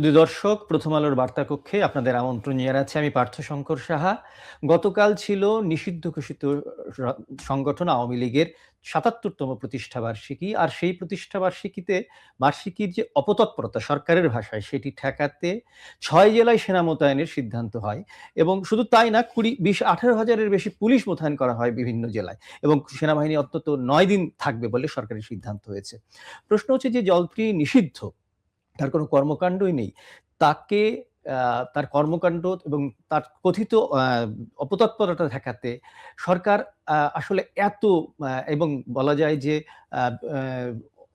সুধী দর্শক, প্রথম আলোর বার্তা কক্ষে আপনাদের আমন্ত্রণ জানাচ্ছি। আমি পার্থ শঙ্কর সাহা। গতকাল ছিল নিষিদ্ধ ঘোষিত সংগঠন আওয়ামী লীগের ৭৭তম প্রতিষ্ঠাবার্ষিকী। আর সেই প্রতিষ্ঠাবার্ষিকীতে বার্ষিকীর যে অপতৎপরতা সরকারের ভাষায় সেটি ঠেকাতে ৬ জেলায় সেনা মোতায়েনের সিদ্ধান্ত হয় এবং শুধু তাই না, ২০-১৮ হাজারের বেশি পুলিশ মোতায়েন করা হয় বিভিন্ন জেলায় এবং সেনাবাহিনী অন্তত ৯ দিন থাকবে বলে সরকারের সিদ্ধান্ত হয়েছে। প্রশ্ন হচ্ছে যে দলটি নিষিদ্ধ, তার কোনো কর্মকাণ্ডই নেই। তাকে তার কর্মকাণ্ড এবং তার কথিত অপতৎপরতা ঠেকাতে সরকার আসলে এত এবং বলা যায় যে আ আ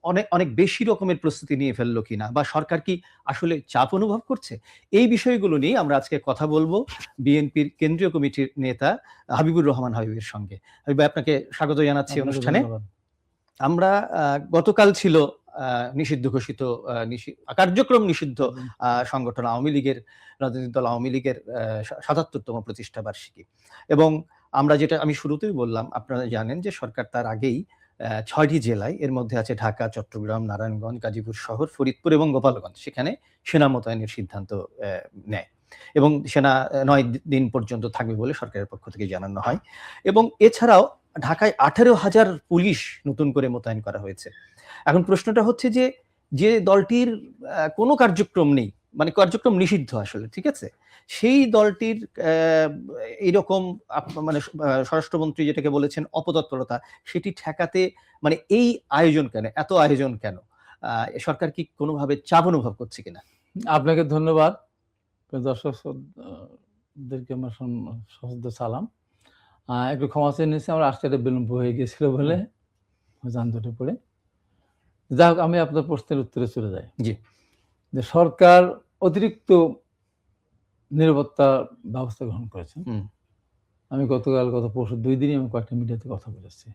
অনেক, অনেক বেশি রকমের প্রস্তুতি নিয়ে ফেললো কিনা, বা সরকার কি আসলে চাপ অনুভব করছে? এই বিষয়গুলো নিয়ে আমরা আজকে কথা বলবো বিএনপির কেন্দ্রীয় কমিটির নেতা হাবিবুর রহমান হাবিবের সঙ্গে। হাবিব ভাই, আপনাকে স্বাগত জানাচ্ছি অনুষ্ঠানে। আমরা গতকাল ছিল নিষিদ্ধ ঘোষিত কার্যক্রম নিষিদ্ধ সংগঠন আওয়ামী লীগের, রাজনৈতিক দল আওয়ামী লীগের ৭৭তম প্রতিষ্ঠা বার্ষিকী। এবং আমরা যেটা আমি শুরুতেই বললাম, আপনারা জানেন যে সরকার তার আগেই ৬টি জেলায়, এর মধ্যে আছে ঢাকা, চট্টগ্রাম, নারায়ণগঞ্জ, গাজীপুর শহর, ফরিদপুর এবং গোপালগঞ্জ, সেখানে সেনা মোতায়েনের সিদ্ধান্ত নেয় এবং সেনা ৯ দিন পর্যন্ত থাকবে বলে সরকারের পক্ষ থেকে জানানো হয়। এবং এছাড়াও ঢাকায় ১৮,০০০ পুলিশ নতুন করে মোতায়েন করা হয়েছে। এখন প্রশ্নটা হচ্ছে যে, যে দলটির কোনো কার্যক্রম নেই, মানে কার্যক্রম নিষিদ্ধ আসলে, ঠিক আছে? সেই দলটির এইরকম মানে স্বরাষ্ট্রমন্ত্রী যেটাকে বলেছেন অপতৎপরতা, সেটি ঠেকাতে মানে এই আয়োজন কেন? এত আয়োজন কেন? সরকার কি কোনোভাবে চাপ অনুভব করছে কিনা? আপনাকে ধন্যবাদ। দর্শকদেরকে আমার সশ্রদ্ধ সালাম। একটু ক্ষমা চেয়ে নিচ্ছি, আমার আসতে বিলম্ব হয়ে গিয়েছিল বলে যানজটে পড়ে। যাই হোক, আমি আপনার প্রশ্নের উত্তরে চলে যাই। জি। যে সরকার অতিরিক্ত নিরাপত্তা ব্যবস্থা গ্রহণ করেছেন। আমি গত পরশু 2 দিনই আমি কয়েকটা মিডিয়াতে কথা বলেছি।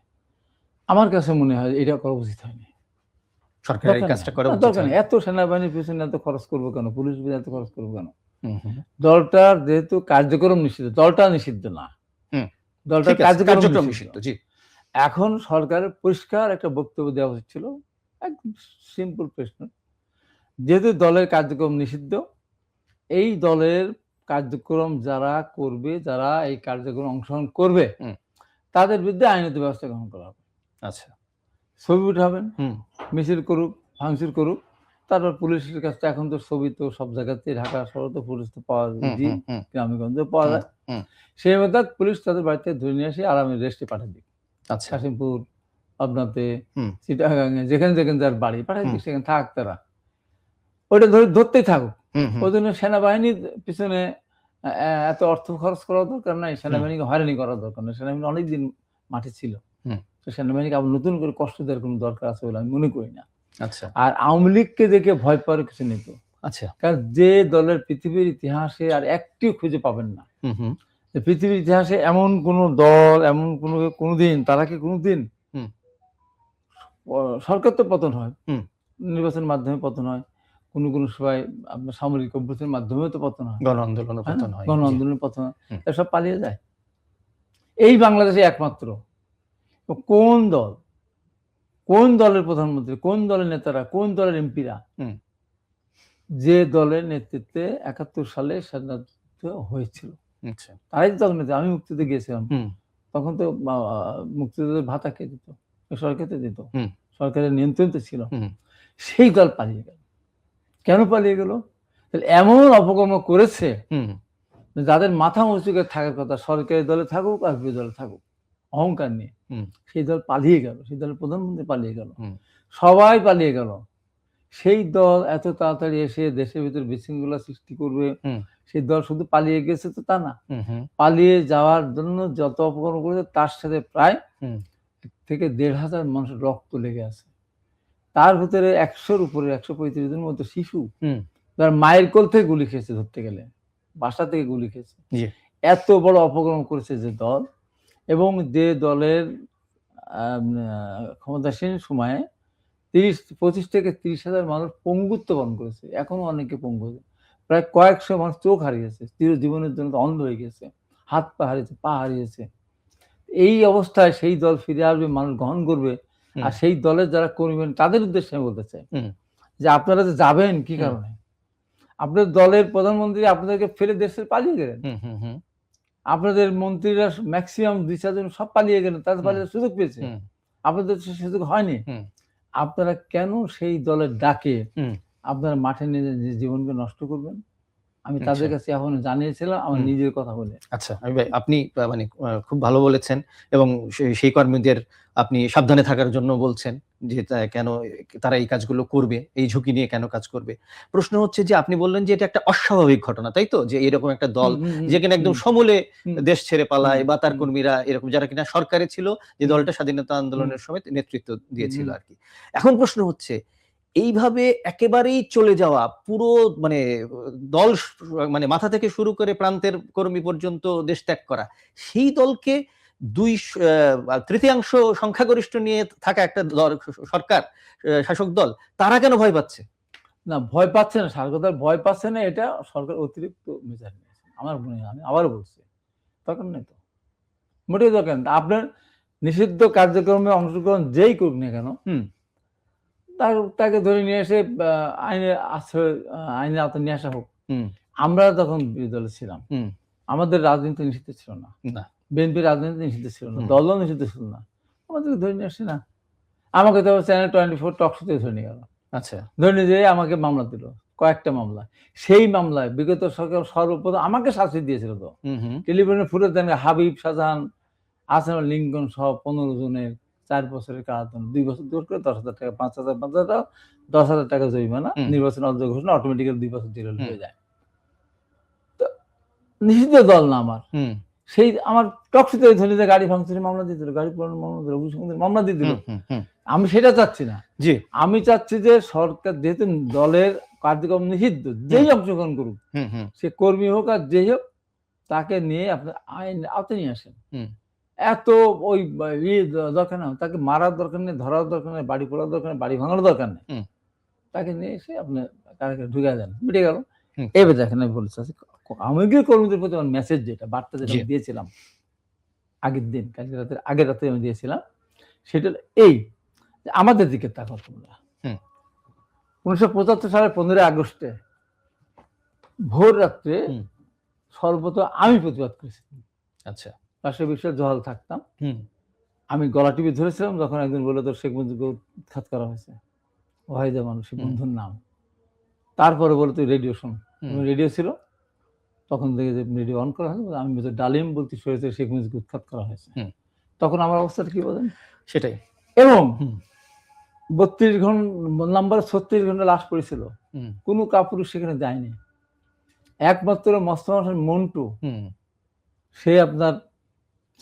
আমার কাছে মনে হয় এটা করা উচিত হয়নি। সরকারের এই কাজটা করা উচিত দরকার নেই। এত সেনাবাহিনীর পিছনে এত খরচ করবো কেন? পুলিশ এত খরচ করবো কেন? দলটার যেহেতু কার্যক্রম নিষিদ্ধ, দলটা নিষিদ্ধ না, দলটার কার্যক্রম নিষিদ্ধ। জি। এখন সরকারের পরিষ্কার একটা বক্তব্য দেওয়া উচিত ছিল। একদম সিম্পল প্রশ্ন, যেহেতু দলের কার্যক্রম নিষিদ্ধ, এই দলের কার্যক্রম যারা করবে, যারা এই কার্যক্রম অংশগ্রহণ করবে, তাদের বিরুদ্ধে আইনত ব্যবস্থা গ্রহণ করা হবে। আচ্ছা, ছবি উঠাবেন, মিছিল করুক, ভাঙচুর করুক, তারপর পুলিশের কাছে এখন তো ছবি তো সব জায়গাতে, ঢাকা শহরে তো পুলিশ তো পাওয়া যায়, গ্রামেগঞ্জে পাওয়া যায়। সেই মতো পুলিশ তাদের বাড়িতে ধরে নিয়ে এসে আরামে রেস্টে পাঠিয়ে দিক। আচ্ছা, কাশিমপুর, পাবনাতে, চিটাগাঙে, যেখানে যেখানে যার বাড়ি পাঠিয়ে দিক, সেখানে থাক তারা, ওইটা ধরতেই থাকুক। ওই জন্য সেনাবাহিনীর পিছনে এত অর্থ খরচ করার দরকার নাই, সেনাবাহিনীকে হয়রানি করার দরকার নেই। সেনাবাহিনী অনেকদিন মাঠে ছিল, তো সেনাবাহিনীকে আবার নতুন করে কষ্ট দেওয়ার কোনো দরকার আছে বলে আমি মনে করি না। আচ্ছা, আর আওয়ামী লীগকে দেখে ভয় পাওয়ার কিছু নেই তো। আচ্ছা, কারণ যে দলের পৃথিবীর ইতিহাসে আর একটিও খুঁজে পাবেন না, পৃথিবীর ইতিহাসে এমন কোন দল, এমন কোনদিন তারা কি কোনদিন, সরকার তো পতন হয়, নির্বাচনের মাধ্যমে পতন হয়, কোন সময় আপনার সামরিক অভ্যুত্থানের মাধ্যমেও তো পতন হয়, গণ আন্দোলনের পতন হয়, এসব পালিয়ে যায়। এই বাংলাদেশে একমাত্র কোন দলের প্রধানমন্ত্রী, কোন দলের নেতারা, কোন দলের এমপিরা যে দলের নেতৃত্বে ৭১ সালে স্বাধীনতা হয়েছিল, তারাই তো তখন, আমি মুক্তিতে গিয়েছিলাম, তখন তো মুক্তিযোদ্ধাদের ভাতা কে দিত? সরকারকে দিত, সরকারের নিয়ন্ত্রণে ছিল। সেই দল পালিয়ে গেল। কেন পালিয়ে গেল? এমন অপকর্ম করেছে যাদের মাথা উঁচু করে থাকার কথা, সরকারি দলে থাকুক আর বিরোধী দলে থাকুক, অহংকার নিয়ে, সেই দল পালিয়ে গেল, সেই দলের প্রধানমন্ত্রী পালিয়ে গেল, সবাই পালিয়ে গেল। সেই দল এত তাড়াতাড়ি এসে দেশের ভিতরে বিশৃঙ্খলা সৃষ্টি করবে, সেই দল শুধু পালিয়ে গেছে তো তা না, পালিয়ে যাওয়ার জন্য যত অপকর্ম করেছে তার সাথে প্রায় 1 থেকে 1,500 মানুষের রক্ত লেগে আছে। তার ভিতরে 100-র উপরে 135 জনের মতো শিশু, তার মায়ের কোল থেকে গুলি খেয়েছে, ধরতে গেলে বাসা থেকে গুলি খেয়েছে। এত বড় অপকর্ম করেছে যে দল, এবং যে দলের ক্ষমতাসীন সময়ে 25 থেকে 30,000 মানুষ পঙ্গুত্ব বরণ করেছে, এখনো অনেকে পঙ্গু, প্রায় কয়েকশো মানুষ চোখ হারিয়েছে, চিরজীবনের জন্য অন্ধ হয়ে গেছে, হাত পা হারিয়েছে, পা হারিয়েছে। এই অবস্থায় সেই দল ফিরে আসবে, মানুষ গ্রহণ করবে, আর সেই দলের যারা কর্মী তাদের উদ্দেশ্যে আমি বলতে চাই যে আপনারা যে যাবেন কি কারণে? আপনার দলের প্রধানমন্ত্রী আপনাদেরকে ফেলে দেশে পালিয়ে গেলেন, আপনাদের মন্ত্রীরা ম্যাক্সিমাম 2-4 জন সব পালিয়ে গেলেন, তাদের পালিয়ে সুযোগ পেয়েছে, আপনাদের সুযোগ হয়নি। আপনারা কেন সেই দলের ডাকে আপনারা মাঠে নিয়ে জীবনকে নষ্ট করবেন? আমি তাদের কাছে এখন জানিয়েছিলাম আমার নিজের কথা বলে। আচ্ছা, ভাই আপনি মানে খুব ভালো বলেছেন এবং সেই কর্মীদের আপনি সাবধানে থাকার জন্য বলছেন যে কেন তারা এই কাজগুলো করবে, এই ঝুঁকি নিয়ে কেন কাজ করবে। প্রশ্ন হচ্ছে যে আপনি বললেন যে এটা একটা অস্বাভাবিক ঘটনা, তাই তো? যে এরকম একটা দল যে কিনা একদম সমূলে দেশ ছেড়ে পালায় বা তার কর্মীরা এরকম যারা কিনা সরকারে ছিল, যে দলটা স্বাধীনতা আন্দোলনের সময় নেতৃত্ব দিয়েছিল আরকি। এখন প্রশ্ন হচ্ছে এইভাবে একেবারেই চলে যাওয়া পুরো মানে দল মানে মাথা থেকে শুরু করে প্রান্তের কর্মী পর্যন্ত দেশ ত্যাগ করা, সেই দলকে 2/3 সংখ্যাগরিষ্ঠ নিয়ে থাকা একটা সরকার, শাসক দল, তারা কেন ভয় পাচ্ছে? না, ভয় পাচ্ছে না, সরকার ভয় পাচ্ছে না, এটা সরকার অতিরিক্ত মেজাজ নিয়েছে আমার মনে হয়। আমি আবারও বলছি, দরকার নেই তো, মোটেই দরকার নেই। আপনার নিষিদ্ধ কার্যক্রমে অংশগ্রহণ যেই করুক না কেন, তাকে ধরে নিয়ে এসে আইনের আওতায় নিয়ে আসা হোক। আমরা তখন বিরোধী দলে ছিলাম, আমাদের রাজনীতি নিষিদ্ধ ছিল না, বিএনপির রাজনীতি নিষিদ্ধ ছিল না, দলও নিষিদ্ধ ছিল না, আমাদেরকে ধরে নিয়ে আসে না। আমাকে তো চ্যানেল 24 টক শোতে ধরে নিয়ে গেল। আচ্ছা, ধরে নিয়ে যেয়ে আমাকে মামলা দিল, কয়েকটা মামলা। সেই মামলায় বিগত সরকার সর্বপ্রথম আমাকে শাস্তি দিয়েছিল তো। টেলিফোনে ফুটেজ দেন, হাবিব, শাহজাহান, আসানুল, লিঙ্কন সহ 15 জনের 4 বছরের কারাদণ্ড, 2 বছর দূর করে 10,000 টাকা, 5,000, 5,000, 10,000 টাকা জরিমানা, নির্বাচন অযোগ্য ঘোষণা, অটোমেটিক্যালি 2 বছর জেল হয়ে যায়। তো নিষিদ্ধ দল না আমার, সেই আমার টকশোতে ধরে যে গাড়ি ভাঙচুরের মামলা দিয়ে দিল, গাড়ি পোড়ানোর মামলা দিল, মামলা দিয়ে দিল। আমি সেটা চাচ্ছি না, আমি চাচ্ছি যে সরকার যেহেতু দলের কার্যক্রম নিষিদ্ধ, যেই অংশগ্রহণ করুক, সে কর্মী হোক আর যেই হোক, তাকে নিয়ে আপনার আইন আওতায় নিয়ে আসেন। এত ওই দরকার না, তাকে মারার দরকার নেই, ধরার দরকার নেই, বাড়ি পোড়ার দরকার নেই, বাড়ি ভাঙার দরকার নেই, তাকে নিয়ে এসে আপনার ঢুকে দেন, মিটে গেল। এবার দেখেন, আমি বলছি আওয়ামী লীগের কর্মীদের প্রতি আমার মেসেজ, যেটা বার্তা যেটা দিয়েছিলাম আগের দিন, কালকে রাতের আগের রাতে আমি দিয়েছিলাম, সেটা এই যে আমাদের দিকে তাকাও তোমরা। 1975 সালের 15 আগস্টে ভোর রাত্রে সর্বপ্রথম আমি প্রতিবাদ করেছিলাম। আচ্ছা, রাষ্ট্রীয় বিষয়ে জহাল থাকতাম, আমি গলা টিপে ধরেছিলাম যখন একদিন বললো তোর শেখ মুজিবকে উৎখাত করা হয়েছে, ওয়াহিদা মানুষের বন্ধুর নাম। তারপরে বলো তুই রেডিও শোন, রেডিও ছিল তখন থেকে যে রেডিও অন করা হয়েছে, আমি বলছি ডালিম বলতে শুনেছি শেখ মুজিবকে উৎখাত করা হয়েছে। তখন আমার অবস্থাটা কি বলেন? সেটাই। এবং 32 ঘন্টা নাম্বার 36 ঘন্টা লাশ পড়েছিল, কোনো কাপুরুষ সেখানে যায়নি, একমাত্র মোস্তফা মন্টু, সে আপনার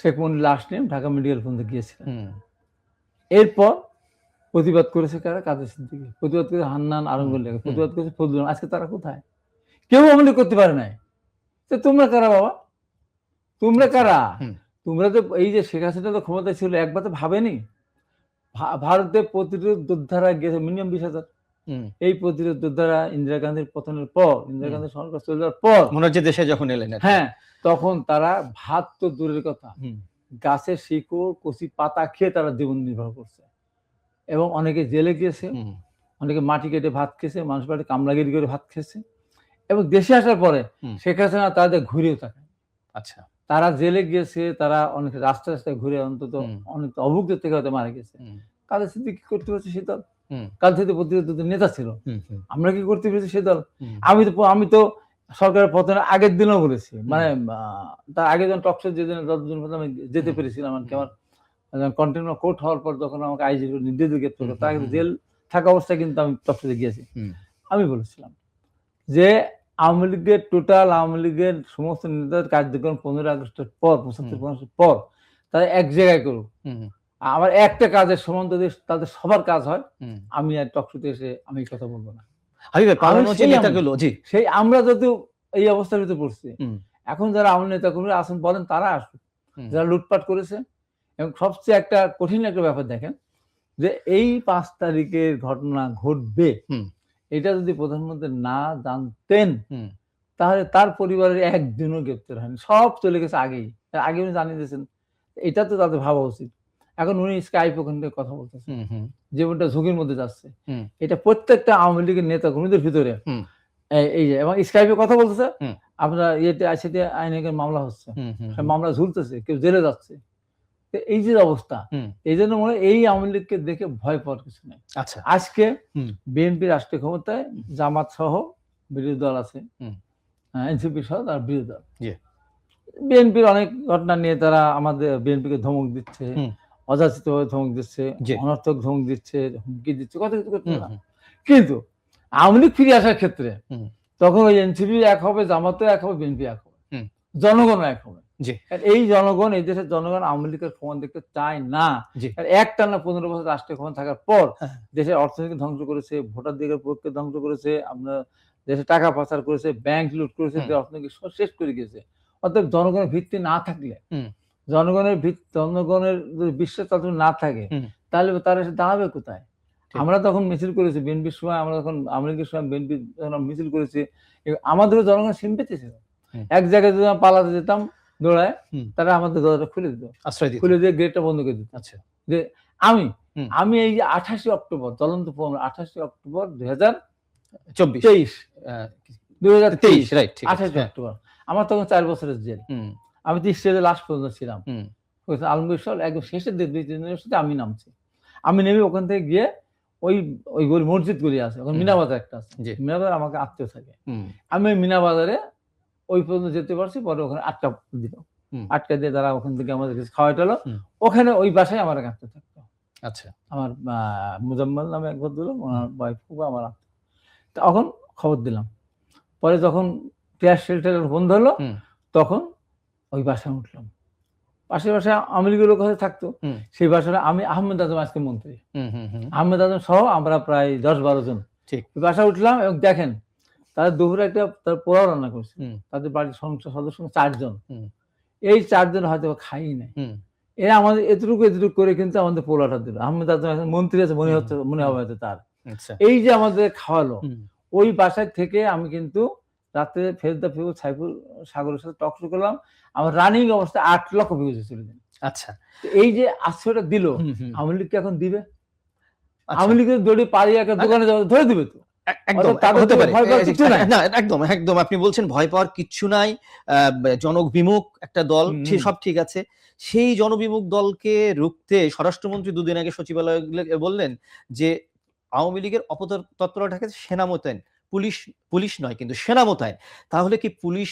শেখ মুজিবের লাশ নিয়ে ঢাকা মেডিকেল কলেজে গিয়েছিলেন। এরপর প্রতিবাদ করেছে কারা? কাদের সিদ্দিকী, প্রতিবাদ করেছে হান্নান, আরঙ্গুল, প্রতিবাদ করেছে ফজলুল। আজকে তারা কোথায়? কেউ অমনি করতে পারে নাই। তো তোমরা কারা বাবা? তোমরা কারা? তোমরা তো এই যে শেখ হাসিনা তো ক্ষমতায় ছিল, একবার তো ভাবেনি ভারতে প্রতিরোধ যোদ্ধারা গেছে মিনিমাম 20,000। এই প্রতিরোধ যোদ্ধারা ইন্দিরা গান্ধীর পতনের পর, ইন্দিরা গান্ধীর সরকার চলে যাওয়ার পর, মনে হচ্ছে দেশে যখন এলেন, হ্যাঁ, তখন তারা ভাত তো দূরের কথা, গাছের শিকড় কচি পাতা খেয়ে তারা জীবন নির্বাহ করছে, এবং অনেকে জেলে গিয়েছে, অনেকে মাটি কেটে ভাত খেয়েছে, মানুষ বাড়ি কামলাগিরি করে ভাত খেয়েছে। এবং দেশে আসার পরে শেখ হাসিনা তাদের ঘুরেও থাকে। আচ্ছা, তারা জেলে গিয়েছে, তারা অনেক রাস্তায় রাস্তায় ঘুরে অন্তত অনেক অভুক্ত থেকে হয়তো মারা গেছে। কাদের সিদ্দিকী কি করতে পারছে সে দল? কাদের সাথে প্রতিরোধ নেতা ছিল, আমরা কি করতে পেরেছি সে দল? আমি তো সরকারের পতনের আগের দিনও বলেছি, মানে তার আগে যখন টকশো যেদিন আমি যেতে পেরেছিলাম, আমার কন্টেনার কোর্ট হওয়ার পর যখন আমাকে আইজি নির্দেশ গ্রেপ্তার করে, তার জেল থাকা অবস্থায় কিন্তু আমি টকশোতে গিয়েছি। আমি বলেছিলাম যে আওয়ামী লীগের টোটাল আওয়ামী লীগের সমস্ত নেতাদের কার্যক্রম 15 আগস্টের পর, 75 পর তারা এক জায়গায় করুক, আমার একটা কাজের সমান তাদের সবার কাজ হয়, আমি আর টকশোতে এসে আমি কথা বলবো না। সেই আমরা যদি এই অবস্থার ভিতরে পড়ছি, এখন যারা আওয়ামী নেতা কর্মী আছেন বলেন তারা আসুক, যারা লুটপাট করেছে। এবং সবচেয়ে একটা কঠিন একটা ব্যাপার দেখেন, যে এই 5 তারিখের ঘটনা ঘটবে, এটা যদি প্রধানমন্ত্রী না জানতেন তাহলে তার পরিবারের একদিনও গ্রেপ্তার হয়নি, সব চলে গেছে আগেই, আগে উনি জানিয়ে দিয়েছেন। এটা তো তাদের ভাবা উচিত। এখন উনি স্কাইপ ওখান থেকে কথা বলতেছেন, জীবনটা ঝুঁকির মধ্যে যাচ্ছে। এটা প্রত্যেকটা আওয়ামী লীগের নেতা কর্মীদের ভিতরে এই যে এবং স্কাইপে কথা বলতেছে, হুম। আপনার ইয়েতে আইসিটি আইনে মামলা হচ্ছে, হুম, হুম, সে মামলা ঝুলতেছে, কেউ জেলে যাচ্ছে। তো এই যে অবস্থা, হুম। এই জন্য মনে হয় এই আওয়ামী লীগকে দেখে ভয় পাওয়ার কিছু নেই। আচ্ছা। আজকে হুম। বিএনপি রাষ্ট্রীয় ক্ষমতায়, জামাত সহ বিরোধী দল আছে, হুম। এনসিপি সহ তার বিরোধী দল। জি। বিএনপির অনেক ঘটনা নিয়ে তারা আমাদের বিএনপিকে ধমক দিচ্ছে, হুম। অযাচিতভাবে ধমক দিচ্ছে, জি। অনর্থক ধমক দিচ্ছে, হুমকি দিচ্ছে, কত কিছু করতে হুম, পারে। হুম, কিন্তু আওয়ামী লীগ ফিরে আসার ক্ষেত্রে হুম, তখন ওই এনসিপি এক হবে, জামাতও এক হবে, বিএনপি এক হবে, হুম। জনগণও এক হবে। জি। কারণ এই জনগণ, এই দেশের জনগণ আওয়ামী লীগের ক্ষমতা দেখতে চায় না। জি। কারণ একটানা 15 বছর রাষ্ট্রীয় ক্ষমতা থাকার পর হ্যাঁ। দেশের অর্থনীতি ধ্বংস করেছে, ভোটাধিকার প্রয়োগকে ধ্বংস করেছে, আপনার দেশে টাকা পাচার করেছে, ব্যাংক লুট করেছে, হুম। অর্থনীতি শেষ করে গেছে। অর্থাৎ জনগণের ভিত্তি না থাকলে, হুম। জনগণের যদি বিশ্বাস ততটুকু না থাকে, হুম। তাহলে তারা এসে দাঁড়াবে কোথায়? ঠিক। আমরা তখন মিছিল করেছি বিএনপির সময়, আমরা তখন আওয়ামী লীগের সময় বিএনপি যখন মিছিল করেছি, আমাদেরও জনগণ সিম্পেথি ছিল। হুম। এক জায়গায় যদি আমরা পালাতে যেতাম দৌড়ায়, হুম। তারা আমাদের দরজা খুলে দিত, আশ্রয় দিত। খুলে দিয়ে গেটটা বন্ধ করে দিত। আচ্ছা। যে আমি হুম। আমি এই যে 28 অক্টোবর, জ্বলন্ত প্রমাণ, 28 অক্টোবর 24 2023 রাইট, ঠিক আছে। 28 হ্যাঁ। অক্টোবর আমার তখন 4 বছরের জেল। হুম। আমি তো স্টেজে লাস্ট পর্যন্ত ছিলাম। হুম। আলমগীর সহ একদম শেষের দিকে 2-3 দিনের সাথে আমি নামছি। আমি নেমে ওখান থেকে গিয়ে ওই ওই মসজিদ গলি আছে, ওখানে হুম। মিনা বাজার একটা আছে, জি। মিনা বাজার আমাকে আত্মীয় থাকে। হুম। আমি ওই মিনা বাজারে ওই পর্যন্ত যেতে পারছি, পরে ওখানে আটকা দিল। হুম। আটকা দিয়ে তারা ওখান থেকে আমাদের কাছে খাওয়াইলো। হুম। ওখানে ওই বাসায় আমার এক আত্মীয় থাকতো। আচ্ছা। আমার মুজাম্মেল নামে এক ভদ্রলোক, ওনার ওয়াইফ আমার আত্মীয়। তখন খবর দিলাম। পরে যখন গ্যাস শেল্টার বন্ধ হলো, হুম। তখন ওই বাসায় উঠলাম। পাশের বাসায় আওয়ামী লীগের লোক হয়তো থাকতো। হুম। সেই বাসায় আমি, আহমেদ আজম আজকে মন্ত্রী, হুম, হুম, হুম। আহমেদ আজম সহ আমরা প্রায় 10-12 জন ঠিক। ওই বাসায় উঠলাম এবং দেখেন তারা দুপুরে একটা তার পোলাও রান্না করছে। হুম। তাদের বাড়ির সংসার সদস্য 4 জন। হুম। এই 4 জন হয়তো খাই নাই। হুম। এরা আমাদের এতটুকু করে কিন্তু আমাদের পোলাওটা দিল। আহমেদ আজম এখন মন্ত্রী আছে, মনে হচ্ছে, মনে হবে হয়তো তার। আচ্ছা। এই যে আমাদের খাওয়ালো, হুম। ওই বাসায় থেকে আমি কিন্তু রাতে ফেরদা ফিরোজ সাইফুল সাগরের সাথে টক শো করলাম। আমার রানিং অবস্থায় 8 লক্ষ ভিউজ ছিল। আচ্ছা। এই যে আশ্রয়টা দিল, হুম, হুম। আওয়ামী লীগকে এখন দিবে? আচ্ছা। আওয়ামী লীগের দড়ি পাড়িয়ে একটা দোকানে যাওয়া ধরে দিবে তো। একদম তাদের হতে পারে। ভয় পাওয়ার কিছু নাই। না, একদম, একদম আপনি বলছেন ভয় পাওয়ার কিচ্ছু নাই। জনবিমুখ একটা দল, সব ঠিক আছে। সেই জনবিমুখ দলকে রুখতে স্বরাষ্ট্রমন্ত্রী দুদিন আগে সচিবালয়ে বললেন যে আওয়ামী লীগের অপতৎপরতাকে সেনা মোতায়েন, পুলিশ নয় কিন্তু সেনা মোতায়েন। তাহলে কি পুলিশ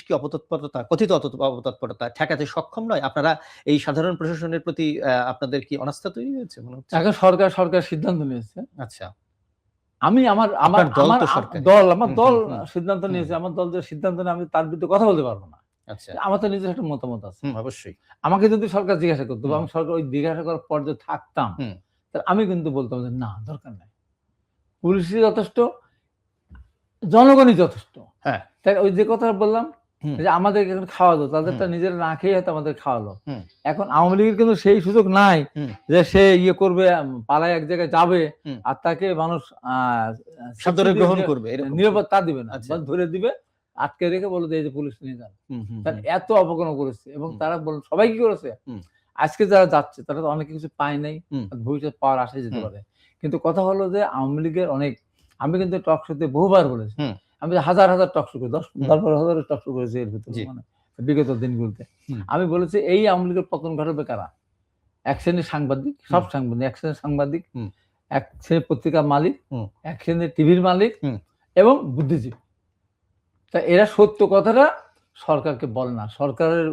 কি অপতৎপরতা, কথিত অপতৎপরতা ঠেকাতে সক্ষম নয়? আপনারা এই সাধারণ প্রশাসনের প্রতি আপনাদের কি অনাস্থা তৈরি হয়েছে মনে হচ্ছে? এখন সরকার সিদ্ধান্ত নিয়েছে। আচ্ছা। আমি আমার আমার দল আমার তো সরকারি। আমার হুম, দল হুম, হুম। সিদ্ধান্ত নিয়েছে। আমার দল যে সিদ্ধান্ত নেয় আমি তার বিরুদ্ধে কথা বলতে পারবো না। আচ্ছা। আমার তো নিজের একটা মতামত আছে। অবশ্যই। আমাকে যদি সরকার জিজ্ঞাসা করতো বা আমি সরকার ওই জিজ্ঞাসা করার পর্যায়ে থাকতাম, হুম। তাহলে আমি কিন্তু বলতাম যে না, দরকার নাই। পুলিশই যথেষ্ট, জনগণই যথেষ্ট। হ্যাঁ। তাই ওই যে কথা বললাম হুম। যে আমাদেরকে এখন খাওয়াতো, তাদেরটা নিজেরা না খেয়ে হয়তো আমাদের খাওয়ালো। হুম। এখন আওয়ামী লীগের কিন্তু সেই সুযোগ নাই হুম। যে সে ইয়ে করবে, পালায় এক জায়গায় যাবে হুম। আর তাকে মানুষ সাদরে গ্রহণ করবে এরকম। নিরাপত্তা দিবে না, আচ্ছা। ধরে দিবে, আটকে রেখে বলে যে এই যে পুলিশ নিয়ে যান। হুম, হুম, তার হুম। এত অপকর্ম করেছে এবং হুম। তারা সবাই কি করেছে, হুম। আজকে যারা যাচ্ছে তারা তো অনেক কিছু পায় নাই, হুম। ভবিষ্যৎ পাওয়ার আশায় যেতে হুম। পারে। কিন্তু কথা হলো যে আওয়ামী লীগের আমি কিন্তু টক শোতে বহুবার বলেছি, হুম। আমি হাজার টক শো করি, 10-12 টক শো করেছি এর ভিতরে, জি। মানে বিগত দিনগুলোতে। হুম। আমি বলেছি এই আওয়ামী লীগের পতন ঘটাবে কারা? এক শ্রেণীর সাংবাদিক, সব সাংবাদিক, এক শ্রেণীর সাংবাদিক, হুম। এক শ্রেণীর পত্রিকার মালিক, হুম। এক শ্রেণীর টিভির মালিক হুম। এবং বুদ্ধিজীবী। তা এরা সত্য কথাটা সরকারকে বলে না। সরকারের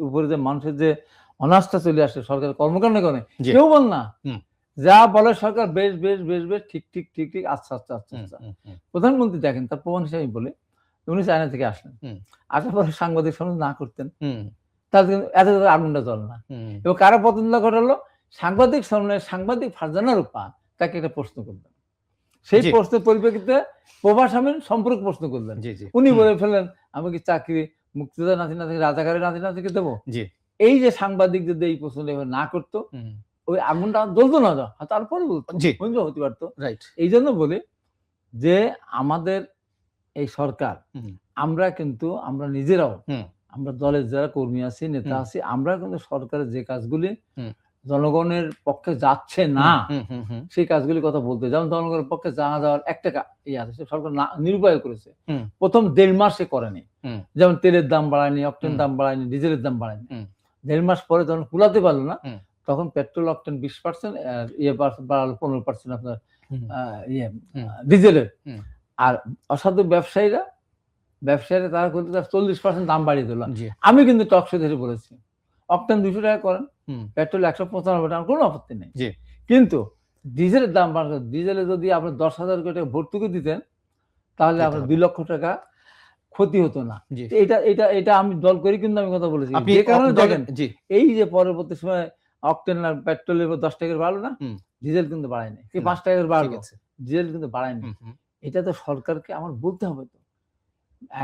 উপরে যে মানুষের যে অনাস্থা চলে আসে সরকারের কর্মকাণ্ডের কারণে, জি। কেউ বল না। হুম। যা বলে সরকার বেশ, ঠিক, আচ্ছা। হুম। হুম। প্রধানমন্ত্রী দেখেন, তার প্রমাণ হিসেবে আমি বলি, উনি চায়না থেকে আসলেন। হুম। আসার পরে সাংবাদিক সম্মেলন না করতেন, হুম। তাহলে কিন্তু এত আগুনটা জ্বলে না। হুম। এবং কারা পতন ঘটালো? সাংবাদিক সম্মেলনে সাংবাদিক ফারজানা রূপা তাকে একটা প্রশ্ন করলেন। সেই জি। প্রশ্নের পরিপ্রেক্ষিতে প্রভাস আমিন সম্পর্ক প্রশ্ন করলেন। জি, জি। উনি হুম। বলে ফেললেন, আমি কি চাকরি মুক্তিযোদ্ধা নাতি রাজাকারের নাতিকে দেবো? জি। এই যে সাংবাদিক যদি এই প্রশ্নটা এভাবে না করতো, হুম। ওই আগুনটা জ্বলতো না, তারপরে বলতো, জি। হতে পারতো। রাইট। এই জন্য বলি যে আমাদের এই সরকার, হুম। আমরা নিজেরাও, হুম। আমরা দলের যারা কর্মী আছি, নেতা হুম। আছি, আমরা কিন্তু সরকারের যে কাজগুলি হুম। জনগণের পক্ষে যাচ্ছে না সেই কাজগুলির কথা বলতে, যেমন জনগণের পক্ষে যাওয়ার একটা আছে, সরকার নিরুপায় করেছে। প্রথম 1.5 মাস সে করেনি, যেমন তেলের দাম বাড়ায়নি, অক্টেন দাম বাড়ায়নি, ডিজেলের দাম বাড়ায়নি। 1.5 মাস পরে যখন কুলাতে পারলো না, তখন পেট্রোল অক্টেন 20% বাড়ালো 15% আপনার ডিজেলের। আর অসাধু ব্যবসায়ীরা তারা করতে 40% দাম বাড়িয়ে দিল। আমি কিন্তু টকশো ধরে বলেছি অক্টেন 200 টাকা করেন, পেট্রোল 195 টাকা, কোনো আপত্তি নেই। কিন্তু ডিজেলের দাম বাড়বে, ডিজেলে যদি আপনি 10,000 কোটি টাকা ভর্তুকি দিতেন তাহলে আপনার 2 লক্ষ টাকা ক্ষতি হতো না। এটা আমি দল করি, কিন্তু আমি কথা বলেছি যে কারণে দেখেন এই যে পরবর্তী সময় অক্টেন আর পেট্রোলের 10 টাকা বাড়লো না, ডিজেল কিন্তু বাড়ায়নি, 5 টাকা বাড়লো, ডিজেল কিন্তু বাড়ায়নি। এটা তো সরকারকে আমার বলতে হবে। তো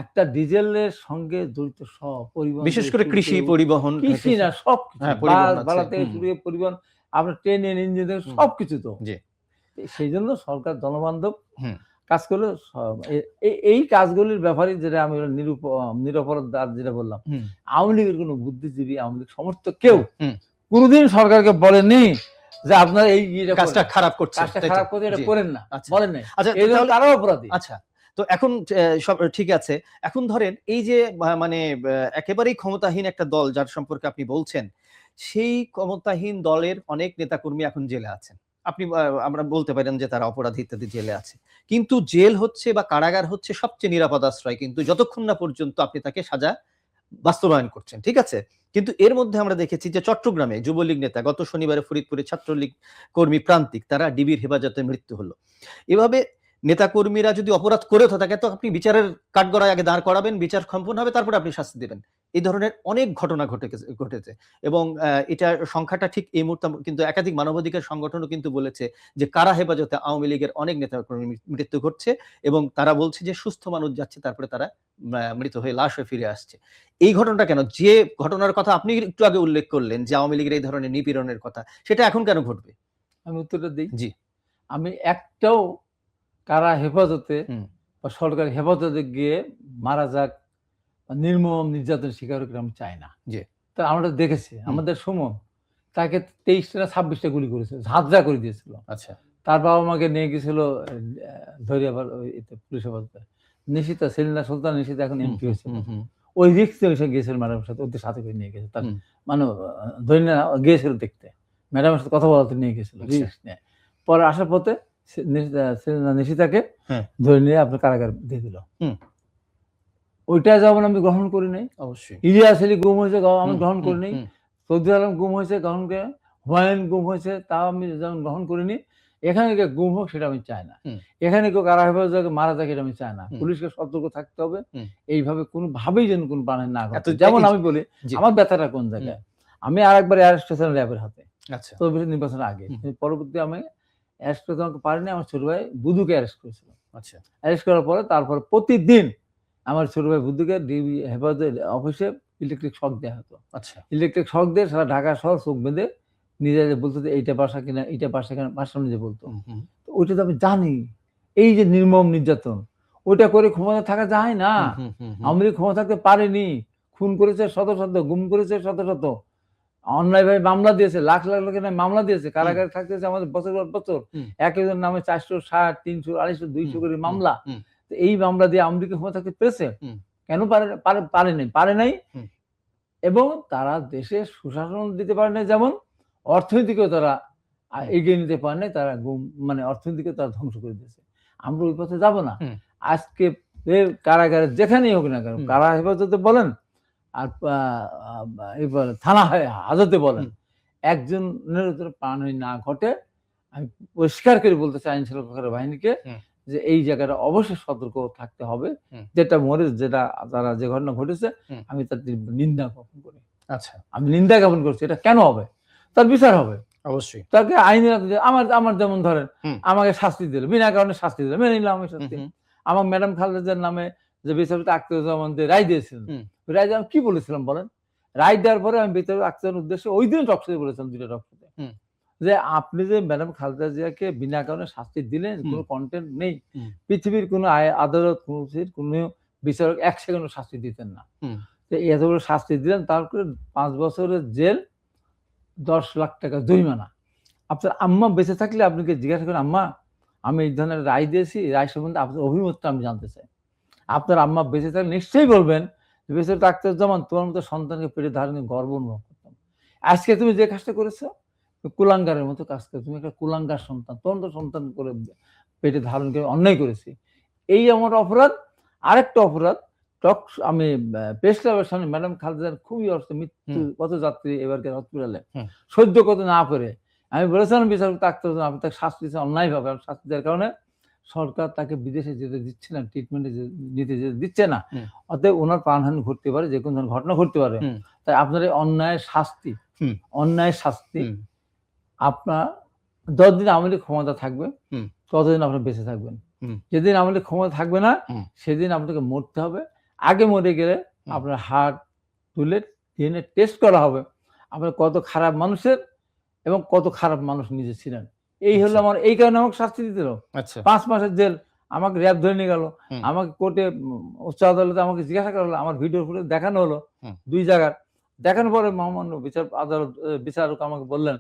একটা ডিজেলের সঙ্গে জড়িত সব পরিবহন, বিশেষ করে কৃষি, পরিবহন, কৃষি না সব বাড়া থেকে শুরু করে পরিবহন, আপনার ট্রেন, ইঞ্জিন, সবকিছু। তো সেই জন্য সরকার জনবান্ধব কাজ করলে এই কাজগুলির ব্যাপারে যেটা আমি নিরপরাধ যেটা বললাম, আওয়ামী লীগের কোনো বুদ্ধিজীবী, আওয়ামী লীগ সমর্থক কেউ কোনোদিন সরকারকে বলেনি যে আপনার এই কাজটা খারাপ করছে, এটা করেন না, বলেন নাই। এই জন্য তারাও অপরাধী। আচ্ছা, তো এখন সব ঠিক আছে। এখন ধরেন এই যে মানে একেবারেই ক্ষমতাহীন একটা দল যার সম্পর্কে আপনি বলছেন, সেই ক্ষমতাহীন দলের অনেক নেতাকর্মী এখন জেলে আছেন। আপনি আমরা বলতে পারেন যে তারা অপরাধী ইত্যাদি জেলে আছে, কিন্তু জেল হচ্ছে বা কারাগার হচ্ছে সবচেয়ে নিরাপদ আশ্রয়, কিন্তু যতক্ষণ না পর্যন্ত আপনি তাকে সাজা বাস্তবায়ন করছেন, ঠিক আছে। কিন্তু এর মধ্যে আমরা দেখেছি যে চট্টগ্রামে যুবলীগ নেতা গত শনিবারে ফরিদপুরে ছাত্রলীগ কর্মী প্রান্তিক তারা ডিবির হেফাজতে মৃত্যু হলো। এভাবে নেতাকর্মীরা যদি অপরাধ করে থাকে তো আপনি বিচারের কাঠগড়ায় আগে দাঁড় করাবেন, বিচার সম্পন্ন হবে, তারপরে আপনি শাস্তি দেবেন। এই ধরনের অনেক ঘটনা ঘটেছে এবং এটা সংখ্যাটা ঠিক এই মুহূর্তে, কিন্তু একাধিক মানবাধিকার সংগঠনও কিন্তু বলেছে যে কারা হেফাজতে আওয়ামী লীগের অনেক নেতাকর্মী মৃত্যু ঘটছে এবং তারা বলছে যে সুস্থ মানুষ যাচ্ছে, তারপরে তারা মৃত হয়ে লাশ হয়ে ফিরে আসছে। এই ঘটনাটা কেন? যে ঘটনার কথা আপনি একটু আগে উল্লেখ করলেন যে আওয়ামী লীগের এই ধরনের নিপীড়নের কথা, সেটা এখন কেন ঘটবে? আমি উত্তরটা দিই। জি, আমি একটাও কারা হেফাজতে বা সরকারি হেফাজতে গিয়ে মারা যাক, নির্মম নির্যাতনের শিকার হোক, আমি চাই না। তা আমরা দেখেছি আমাদের সুমন, তাকে 23টা না 26টা গুলি করেছিল, ঝাঁঝরা করে দিয়েছিল। আচ্ছা, তার বাবা মাকে নিয়ে গেছিল ধরে আবার পুলিশ হেফাজতে। নিশিতা, সেলিনা সুলতান নিশিতা এখন এমপি হয়েছে, ওই রিক্স গিয়েছিল ম্যাডামের সাথে, ওদের সাথে করে নিয়ে গেছে। তার মানে ধরে না গিয়েছিল দেখতে, ম্যাডামের সাথে কথা বলাতে নিয়ে গেছিল রিক্স নিয়ে। পরে আসার পথে নিশিতাকে ধরে নিয়ে আপনার কারাগার দিয়ে দিল। ওইটা যেমন আমি গ্রহণ করি নাই, অবশ্যই ইলিয়াস আলী গুম হয়েছে আমি গ্রহণ করি নাই, সৌদি আলম গুম হয়েছে গ্রহণ করে, হুমায়ুন গুম হয়েছে তাও আমি যেমন গ্রহণ করিনি। এখানে কেউ গুম হোক সেটা আমি চাই না, এখানে কেউ কারা হেফাজতে মারা যাক এটা আমি চাই না। পুলিশকে সতর্ক থাকতে হবে, এইভাবে কোনোভাবেই যেন কোনো প্রাণের না ঘটে। যেমন আমি বলি আমার ব্যথাটা কোন জায়গায়, আমি আরেকবার অ্যারেস্ট হয়েছিলাম র্যাবের হাতে, তো নির্বাচনের আগে। পরবর্তী আমি অ্যারেস্ট করতে আমাকে পারিনি, আমার ছোট ভাই বুধুকে অ্যারেস্ট করেছিল। আচ্ছা, অ্যারেস্ট করার পরে তারপর প্রতিদিন আমার ছোট ভাই বুদ্ধুকে ডিবি হেফাজতের অফিসে ইলেকট্রিক শক দেওয়া হতো। আচ্ছা, ইলেকট্রিক শক দিয়ে সারা ঢাকা শহর চোখ বেঁধে নিজে বলতো যে এইটা বাসা কিনা, এইটা বাসা কিনা, বাসা নিজে বলতো। ওইটা তো আমি জানি, এই যে নির্মম নির্যাতন, ওইটা করে ক্ষমতা থাকা যায় না। আওয়ামী লীগ ক্ষমতা থাকতে পারেনি, খুন করেছে শত শত, গুম করেছে শত শত, অন্যায়ভাবে মামলা দিয়েছে, লাখ লাখ লোকের নামে মামলা দিয়েছে, কারাগারে থাকতেছে আমাদের বছর পর বছর, এক একজন নামে 460, 300, 250, 200 করে মামলা। এই মামলা দিয়ে আওয়ামী লীগের ক্ষমতা থাকতে পেরেছে কেন? পারে নাই। এবং তারা দেশে সুশাসন দিতে পারে না, যেমন অর্থনীতিকেও তারা এগিয়ে নিতে পারে নাই, তারা মানে অর্থনীতিকে তারা ধ্বংস করে দিয়েছে। আমরা ওই পথে যাব না। আজকে কারাগারে যেখানেই হোক না কেন, কারা হেফাজতে বলেন আর থানা হাজতে বলেন, একজনের প্রাণহানি না ঘটে, আমি পরিষ্কার করে বলতে চাই আইন শৃঙ্খলা বাহিনীকে যে এই জায়গাটা অবশ্যই সতর্ক থাকতে হবে। যেটা তারা যে ঘটনা ঘটেছে আমি তার নিন্দা জ্ঞাপন করি। আচ্ছা, আমি নিন্দা জ্ঞাপন করছি, এটা কেন হবে, তার বিচার হবে অবশ্যই। তাকে আইনে আমার যেমন ধরেন আমাকে শাস্তি দিল, বিনা কারণে শাস্তি দিল, মেনে নিলাম আমি শাস্তি। আমার ম্যাডাম খালেদার নামে যে বিচারপতি আখতারুজ্জামান রায় দিয়েছিলেন, রায় আমি কি বলেছিলাম বলেন? রায় দেওয়ার পরে আমি বিচারপতি আখতারের উদ্দেশ্যে ওই দিন টকশোতে বলেছিলাম, 2টা টকশোতে, যে আপনি যে ম্যাডাম খালেদা জিয়াকে বিনা কারণে শাস্তি দিলেন, কোনো কন্টেন্ট নেই, পৃথিবীর কোনো আদালত কোনো বিচারক 1 সেকেন্ড শাস্তি দিতেন না, এত বড় শাস্তি দিলেন, তারপরে 5 বছরের জেল 10 লাখ টাকা জরিমানা। আপনার আম্মা বেঁচে থাকলে আপনাকে জিজ্ঞাসা করেন, আম্মা আমি এই ধরনের রায় দিয়েছি, রায় সম্বন্ধে আপনার অভিমতটা আমি জানতে চাই। আপনার আম্মা বেঁচে থাকলে নিশ্চয়ই বলবেন, বেঁচে থাকতে যেমন তোমার মতো সন্তানকে পেটে ধারণে গর্ব অনুভব করতাম। আজকে তুমি যে কাজটা করেছো কুলাঙ্গারের মতো কাজ করে, তুমি একটা কুলাঙ্গার সন্তান, তোমার মতো সন্তান করে পেটে ধারণ করে অন্যায় করেছি, এই আমার অপরাধ। আরেকটা অপরাধ, আমি প্রেস ক্লাবের সামনে ম্যাডাম খালেদার খুবই মৃত্যু কত যাত্রী এবারকে হসপিটালে সহ্য করতে না পারে আমি বলেছিলাম বিচারক তাকে আপনি তাকে শাস্তি দিচ্ছেন অন্যায়ভাবে, শাস্তি দেওয়ার কারণে সরকার তাকে বিদেশে যেতে দিচ্ছে না, ট্রিটমেন্টে নিতে যেতে দিচ্ছে না, অতএব ওনার প্রাণহানি ঘটতে পারে, যে কোনো ধরনের ঘটনা ঘটতে পারে। তাই আপনার এই অন্যায়ের শাস্তি আপনার যতদিন আওয়ামী লীগ ক্ষমতা থাকবে ততদিন আপনার বেঁচে থাকবেন। যেদিন আওয়ামী লীগ ক্ষমতা থাকবে না সেদিন আপনাকে মরতে হবে। আগে মরে গেলে আপনার হার্ট তুলে ডিএনএ টেস্ট করা হবে আপনার কত খারাপ মানুষের এবং কত খারাপ মানুষ নিজে ছিলেন। এই হলো আমার, এই কারণে আমাকে শাস্তি দিতে হলো। 5 মাসের জেল, আমাকে র্যাব ধরে নিয়ে গেল, আমাকে কোর্টে উচ্চ আদালতে আমাকে জিজ্ঞাসা করা হলো, আমার ভিডিও ফুটেজ দেখানো হলো 2 জায়গার। দেখানোর পরে মহামান্য বিচারক আমাকে বললেন,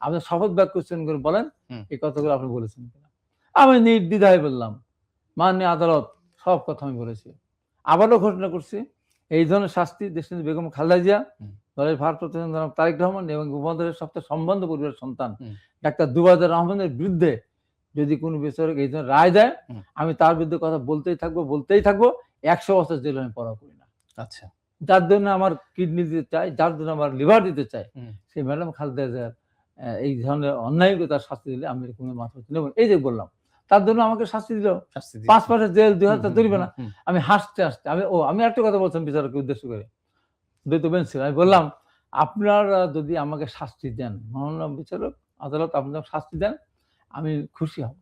আপনি শপথ বাক্য উচ্চারণ করে বলেন এই কথাগুলো আপনি বলেছেন কিনা। আমি নির্দ্বিধায় বললাম, মাননীয় আদালত সব কথা আমি বলেছি। আবারও ঘোষণা করছি, এই ধরনের শাস্তি দেশনেত্রী বেগম খালেদা জিয়া, দলের ভারপ্রাপ্ত জনাব তারেক রহমান এবং উপমন্ত্রীর সবচেয়ে সম্বন্ধ পরিবারের সন্তান ডাক্তার জুবাইদুর রহমানের বিরুদ্ধে যদি কোনো বিচারক এই ধরনের রায় দেয়, আমি তার বিরুদ্ধে কথা বলতেই থাকবো। 100 বছর জেল আমি পড়া করি না। আচ্ছা, যার জন্য আমার কিডনি দিতে চাই, যার জন্য আমার লিভার দিতে চাই, সেই ম্যাডাম খালেদা জিয়ার এই ধরনের অন্যায়কে তার শাস্তি দিলে আমি কোনো মাথা নেব। এই যে বললাম, তার জন্য আমাকে শাস্তি দিল 5 মাসের জেল, 2000 ধরবে না। আমি হাসতে আমি একটা কথা বলছিলাম বিচারককে উদ্দেশ্য করে, দ্বৈত বেঞ্চ ছিল, আমি বললাম আপনারা যদি আমাকে শাস্তি দেন, মাননীয় বিচারক আদালত আপনি যখন শাস্তি দেন আমি খুশি হব।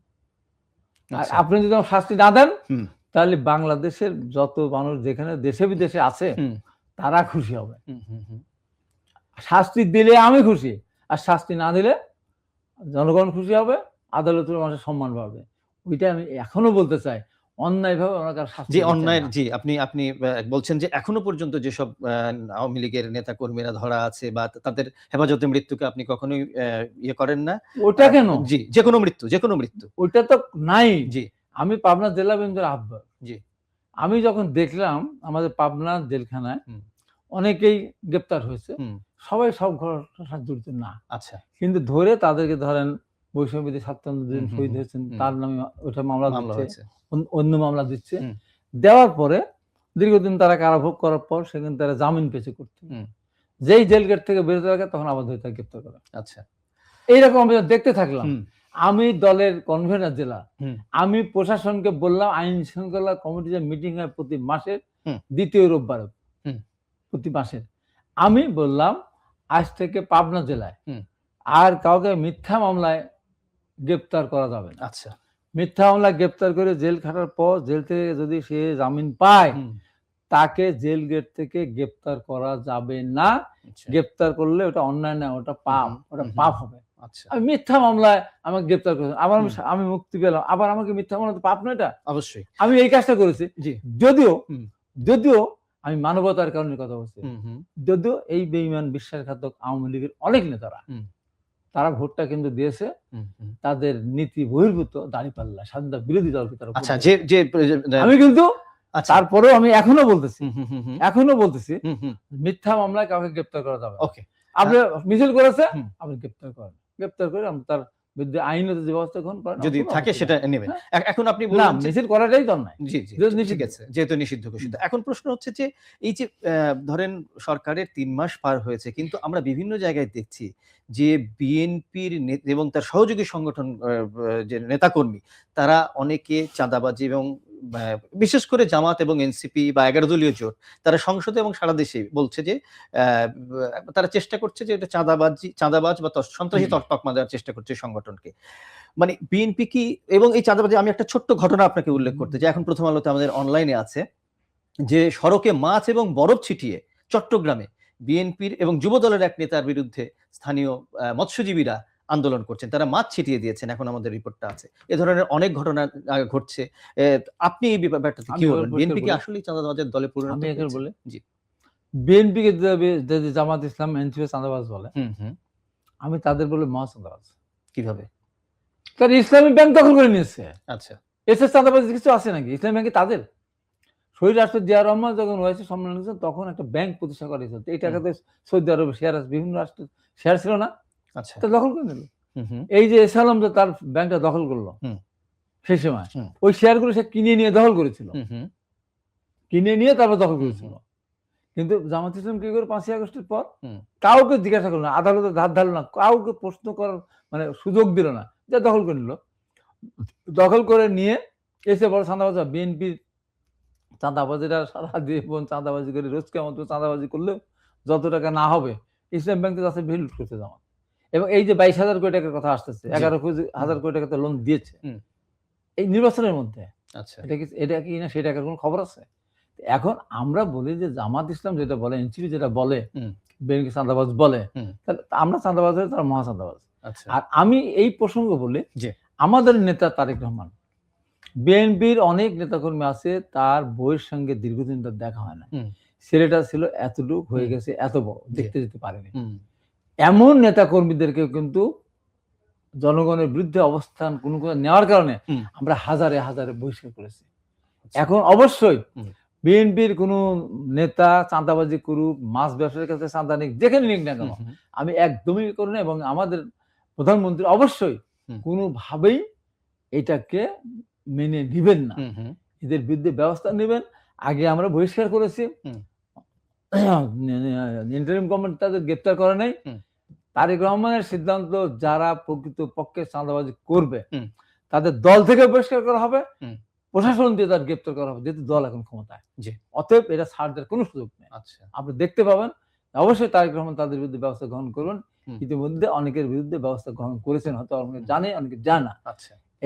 আর আপনি যদি আমার শাস্তি না দেন তাহলে বাংলাদেশের যত মানুষ যেখানে দেশে বিদেশে আছে তারা খুশি হবে। শাস্তি দিলে আমি খুশি, আর শাস্তি না দিলে জনগণ খুশি হবে, আদালতের মানুষের সম্মান পাবে। ওইটা আমি এখনো বলতে চাই, অন্যায়ভাবে আমরা কারো শাস্তি আপনি বলছেন যে এখনো পর্যন্ত যেসব আওয়ামী লীগের নেতা কর্মীরা ধরা আছে বা তাদের হেফাজতে মৃত্যুকে আপনি কখনোই ইয়ে করেন না। ওটা কেন? জি, যে কোনো মৃত্যু ওইটা তো নাই। জি, আমি পাবনা জেলা বিএনপির আহ্বায়ক। জি, আমি যখন দেখলাম আমাদের পাবনা জেলখানায় অনেকেই গ্রেপ্তার হয়েছে, সবাই সব ঘটনার সাথে জড়িত না। আচ্ছা, কিন্তু ধরে তাদেরকে ধরেন বৈষম্যবিধি 7 দিন শহীদ হয়েছেন তার নামে ওটা মামলা দিচ্ছে, অন্য মামলা দিচ্ছে। দেওয়ার পরে দীর্ঘদিন তারা কারাভোগ করার পর সেখানে তারা জামিন পেয়েছে করতে, যেই জেল গেট থেকে বেরোতে থাকে তখন আবার ধরে তাকে গ্রেপ্তার করা। আচ্ছা, এইরকম আমি দেখতে থাকলাম। আমি দলের কনভেনার জেলা, আমি প্রশাসনকে বললাম আইন শৃঙ্খলা কমিটির মিটিং হয় প্রতি মাসের 2য় রোববার, প্রতি মাসের। আমি বললাম আজ থেকে পাবনা জেলায় আর কাউকে মিথ্যা মামলায় গ্রেপ্তার করা যাবে না। আচ্ছা, মিথ্যা মামলায় গ্রেপ্তার করে জেল খাটার পর জেল থেকে যদি সে জামিন পায় তাকে জেল গেট থেকে গ্রেপ্তার করা যাবে না। গ্রেপ্তার করলে ওটা অন্যায় না, ওটা পাপ হবে। আমি মিথ্যা মামলায় আমাকে গ্রেপ্তার করেছেন, আবার আমি মুক্তি পেলাম, আবার আমাকে মিথ্যা মামলা পাপ না এটা? অবশ্যই আমি এই কাজটা করেছি। যদিও আমি মানবতার কারণে কথা বলছি, যদিও এই বেঈমান বিশ্বাসঘাতক আওয়ামী লীগের অনেক নেতারা তারা ভোটটা কিন্তু দিয়েছে তাদের নীতি বহির্ভূত দাঁড়িপাল্লা স্বাধীনতা বিরোধী দলকে তারা। আচ্ছা, আমি কিন্তু তারপরেও আমি এখনো বলতেছি মিথ্যা মামলায় কাউকে গ্রেপ্তার করা যাবে। ওকে, আপনি মিছিল করেছে আপনি গ্রেপ্তার করে তার বিরুদ্ধে আইনত যে ব্যবস্থা গ্রহণ করেন যদি থাকে সেটা নেবেন। এখন আপনি বললেন মিছিল করাটাই তো নয়। জি, ঠিক আছে, যেহেতু নিষিদ্ধ ঘোষিত। এখন প্রশ্ন হচ্ছে যে এই যে ধরেন সরকারের 3 মাস পার হয়েছে, কিন্তু আমরা বিভিন্ন জায়গায় দেখছি যে বিএনপির এবং তার সহযোগী সংগঠন যে নেতাকর্মী তারা অনেকে চাঁদাবাজি এবং বিশেষ করে জামাত এবং এনসিপি বা 11 দলীয় জোট তারা সংসদে এবং সারা দেশে বলছে যে তারা চেষ্টা করছে যে এটা চাঁদাবাজ বা সন্ত্রাসী তকমা দেওয়ার চেষ্টা করছে সংগঠনকে। মানে বিএনপি কি এবং এই চাঁদাবাজি, আমি একটা ছোট্ট ঘটনা আপনাকে উল্লেখ করতে যে এখন প্রথম আলোতে আমাদের অনলাইনে আছে যে সড়কে মাছ এবং বরফ ছিটিয়ে চট্টগ্রামে বিএনপির এবং যুব দলের এক নেতার বিরুদ্ধে স্থানীয় মৎস্যজীবীরা আন্দোলন করছেন, তারা মাছ ছিটিয়ে দিয়েছেন। এখন আমাদের রিপোর্টটা আছে, এ ধরনের অনেক ঘটনা ঘটছে। আপনি এই ব্যাপারটা কি বলবেন? বিএনপি কি আসলে চাঁদাবাজের দলে পরিণত হয়েছে? জি, বিএনপি কে যদি জামাত ইসলাম এনসিপি চাঁদাবাজ বলে, আমি তাদের বলে মহাচাঁদাবাজ। কিভাবে? তারা ইসলামী ব্যাংক দখল করে নিয়েছে। আচ্ছা, এসে চাঁদাবাজি কিছু আছে নাকি? ইসলামী ব্যাংকে তাদের শহীদ রাষ্ট্র জিয়া রহমান যখন ওয়াইসি সম্মেলন করেছেন তখন একটা ব্যাংক প্রতিষ্ঠা করা হয়েছিল। এই টাকাতে সৌদি আরবে শেয়ার আছে, বিভিন্ন রাষ্ট্রের শেয়ার ছিল না, আচ্ছা। তা দখল করে নিল। এই যে এস আলম যে তার ব্যাংকটা দখল করলো সেই সময়, ওই শেয়ারগুলো সে কিনে নিয়ে দখল করেছিল, কিনে নিয়ে তারপর দখল করেছিল। কিন্তু জামাত ইসলাম কি করে 5ই আগস্টের পর কাউকে জিজ্ঞাসা করলো না, আদালতে ধার ধারলো না, কাউকে প্রশ্ন করার মানে সুযোগ দিল না, যা দখল করে নিল। দখল করে নিয়ে এসে বড় চাঁদাবাজ, বিএনপির চাঁদাবাজিরা সারা জীবন চাঁদাবাজি করে রোজ কেমন চাঁদাবাজি করলেও যত টাকা না হবে ইসলাম ব্যাংক থেকে আছে বিল করতে জমা। এবং এই যে 22,000 কোটি টাকার কথা আসতেছে, 11,000 কোটি টাকা লোন দিয়েছে এই নির্বাচনের মধ্যে। আচ্ছা, এটা কি না সেই টাকার কোনো খবর আছে? এখন আমরা বলি যে জামাত ইসলাম যেটা বলে, এনসিপি যেটা বলে, বিএনপি চাঁদাবাজ বলে, তাহলে আমরা চাঁদাবাজ হলে তারা মহা চাঁদাবাজ। আর আমি এই প্রসঙ্গ বলি যে আমাদের নেতা তারেক রহমান, বিএনপির অনেক নেতাকর্মী আছে তার বইয়ের সঙ্গে দীর্ঘদিন তার দেখা হয় না, ছেলেটা ছিল এতটুক হয়ে গেছে, এত বড় দেখতে যেতে পারেনি। এমন নেতাকর্মীদেরকে কিন্তু জনগণের বিরুদ্ধে অবস্থান কোনো নেওয়ার কারণে আমরা হাজারে হাজারে বহিষ্কার করেছি। এখন অবশ্যই বিএনপির কোন নেতা চাঁদাবাজি করুক, মাছ ব্যবসায়ীর কাছে চাঁদা নিক, যেখানে নিক না কেন, আমি একদমই করি না। এবং আমাদের প্রধানমন্ত্রী অবশ্যই কোনোভাবেই এটাকে মেনে নিবেন না, এদের বিরুদ্ধে ব্যবস্থা নেবেন। আগে আমরা বহিষ্কার করেছি, ইন্টারিম গভর্নমেন্ট তাদের গ্রেপ্তার করে নাই। তারেক রহমানের সিদ্ধান্ত, যারা প্রকৃত পক্ষে চাঁদাবাজি করবে তাদের দল থেকে বহিষ্কার করা হবে, প্রশাসন দিয়ে তার গ্রেপ্তার করা হবে, যেহেতু দল এখন ক্ষমতায়। অতএব এটা ছাড় দেওয়ার কোনো সুযোগ নেই। আপনি দেখতে পাবেন অবশ্যই তারেক রহমান তাদের বিরুদ্ধে ব্যবস্থা গ্রহণ করবেন। ইতিমধ্যে অনেকের বিরুদ্ধে ব্যবস্থা গ্রহণ করেছেন, হয়তো অনেকে জানে, অনেকে জানে না।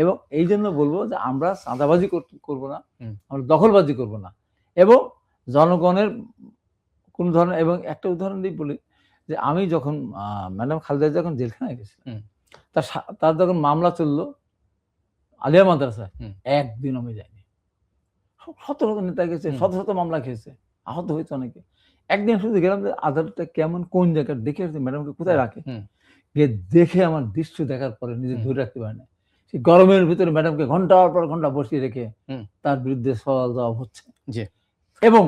এবং এই জন্য বলবো যে আমরা চাঁদাবাজি করবো না, আমরা দখলবাজি করবো না, এবং জনগণের কোন ধরনের। এবং একটা উদাহরণ দিয়ে বলি যে আমি যখন ম্যাডাম খালেদা যখন জেলখানায় গেছিলাম, তার যখন মামলা চললো আলিয়া মাদ্রাসায়, একদিন আমি যাইনি। শত শত নেতা গেছে, শত শত মামলা খেয়েছে, আহত হয়েছে অনেকে। একদিন শুধু গেলাম যে আদালতটা কেমন, কোন জায়গায় দেখে আসছে, ম্যাডামকে কোথায় রাখে, গিয়ে দেখে আমার দৃশ্য দেখার পরে নিজে ধরে রাখতে পারে না। সেই গরমের ভিতরে ম্যাডামকে ঘন্টার পর ঘন্টা বসিয়ে রেখে তার বিরুদ্ধে সওয়াল জবাব হচ্ছে। এবং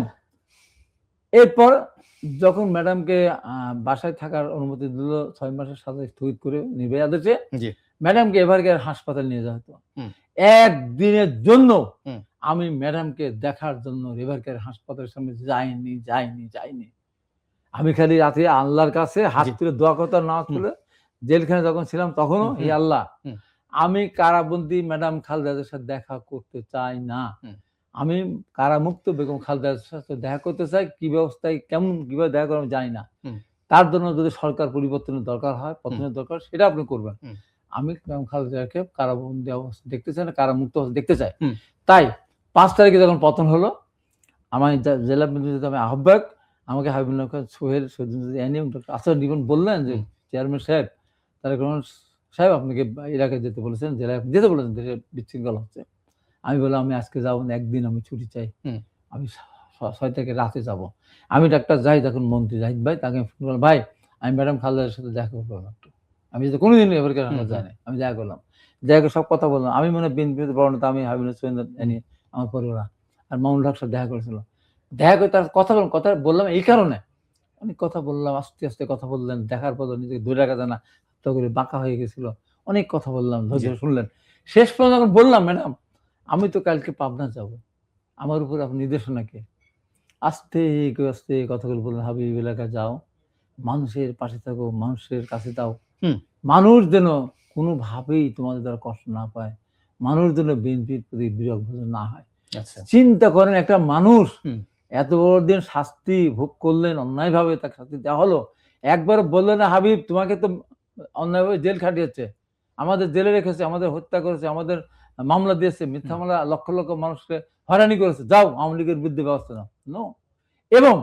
এরপর যখন ম্যাডামকে বাসায় থাকার অনুমতি দিল, 6 মাসের সাজা স্থগিত করে নির্বাহী আদেশে, ম্যাডামকে এভারকেয়ার হাসপাতাল নিয়ে যাওয়া হতো। একদিনের জন্য আমি ম্যাডামকে দেখার জন্য এভারকেয়ার হাসপাতালের সামনে যাইনি। আমি খালি রাতে আল্লাহর কাছে হাত তুলে দোয়া করতাম, না তুলে জেলখানে যখন ছিলাম তখনও, হে আল্লাহ, আমি কারাবন্দী ম্যাডাম খালেদার সাথে দেখা করতে চাই না, আমি কারামুক্ত বেগম খালেদার সাথে দেখা করতে চাই। কি ব্যবস্থায় কেমন কিভাবে দেখা করবো আমি জানি না, তার জন্য যদি সরকার পরিবর্তনের দরকার হয়, পতনের দরকার, সেটা আপনি করবেন। আমি বেগম খালেদাকে কারাবন্দী অবস্থা দেখতে চাই না, কারামুক্ত অবস্থা দেখতে চাই। তাই 5 তারিখে যখন পতন হলো, আমার জেলা বিএনপির আহ্বায়ক আমাকে হাবিবুল্লাহ সোহেল আসাদ জীবন বললেন যে চেয়ারম্যান সাহেব, তারেক রহমান সাহেব আপনাকে ইরাকে যেতে বলেছেন, জেলায় যেতে বলেছেন, দেশে বিশৃঙ্খল হচ্ছে। আমি বললাম আমি আজকে যাবো না, একদিন আমি ছুটি চাই, আমি 6 তারিখে রাতে যাব। আমি ডাক্তার যাই, তখন মন্ত্রী জাহিদ ভাই, তাকে ফোন করলাম, ভাই আমি ম্যাডাম খালেদার সাথে দেখা করবো একটু। আমি তো কোনোদিন এবার জানি, আমি দেখা করলাম, দেখা সব কথা বললাম। আমি মনে বিএনপিতে বড় নেতা, আমি হাবিবুল্লাহ সোহেল জানি, আমার পরিবার আর মামুনুল হক সাহেব দেখা করেছিল। দেখা করে তার কথা বললাম এই কারণে, অনেক কথা বললাম, আস্তে আস্তে কথা বললেন, দেখার পর নিজেকে ধরে রাখা যায় না, তো করে বাঁকা হয়ে গেছিল, অনেক কথা বললাম, ধৈর্য শুনলেন। শেষ পর্যন্ত যখন বললাম, ম্যাডাম আমি তো কালকে পাবনা যাব, আমার উপর আপনি নির্দেশনা কে? আস্তে আস্তে কথাগুলো বললেন, হাবিব এলাকা যাও, মানুষের পাশে থাকো, মানুষের কাছে দাও, মানুষ যেন কোনোভাবেই তোমাদের দ্বারা কষ্ট না পায়, মানুষ যেন বিএনপির প্রতি বিরোধ না হয়। চিন্তা করেন, একটা মানুষ এত বড় দিন শাস্তি ভোগ করলেন, অন্যায় ভাবে তাকে শাস্তি দেওয়া হলো, একবার বললেন না হাবিব তোমাকে তো অন্যায়ভাবে জেল খাটিয়েছে, আমাদের জেলে রেখেছে, আমাদের হত্যা করেছে, আমাদের মামলা দিয়েছে, মিথ্যা মামলা, লক্ষ লক্ষ মানুষকে হয়রানি করেছে, যাও আওয়ামী লীগের বিরুদ্ধে ব্যবস্থা নাও। নো। এবং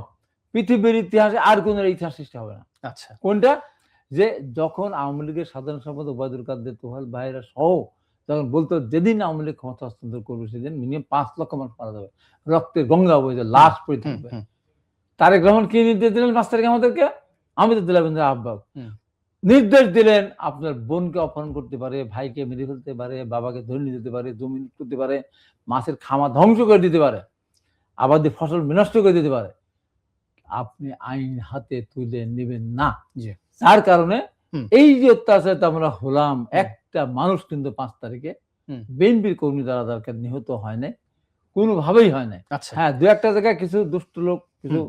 পৃথিবীর ইতিহাসে আর কোন ইতিহাস সৃষ্টি হবে না। আচ্ছা, কোনটা? যে যখন আওয়ামী লীগের সাধারণ সম্পাদক ওবায়দুল কাদের, তোহাল ভাইরা সহ যখন বলতো যেদিন আওয়ামী লীগ ক্ষমতা হস্তান্তর করবে সেদিন মিনিমাম 5 লক্ষ মানুষ মারা যাবে, রক্তের গঙ্গা বয়ে যাবে, লাশ পড়ে থাকবে। তারেক রহমান কি নির্দেশ দিলেন 5 তারিখে আমাদেরকে? আমি তো দিলাম আহ্বায়ক, নির্দেশ দিলেন আপনার বোনকে অপহরণ করতে পারে, ভাইকে মেরে ফেলতে পারে, বাবাকে ধরে নিয়ে যেতে পারে, জমি লুট করতে পারে, মাছের খামার ধ্বংস করে দিতে পারে, আবাদি ফসল বিনষ্ট করে দিতে পারে। আপনি আইন হাতে তুলে নেবেন না। যার কারণে এই যে অত্যাচার আমরা হলাম, একটা মানুষ কিন্তু 5 তারিখে বিএনপির কর্মী দ্বারা তাদের নিহত হয় নাই, কোনোভাবেই হয় নাই। হ্যাঁ, 2-1টা জায়গায় কিছু দুষ্ট লোক, কিছু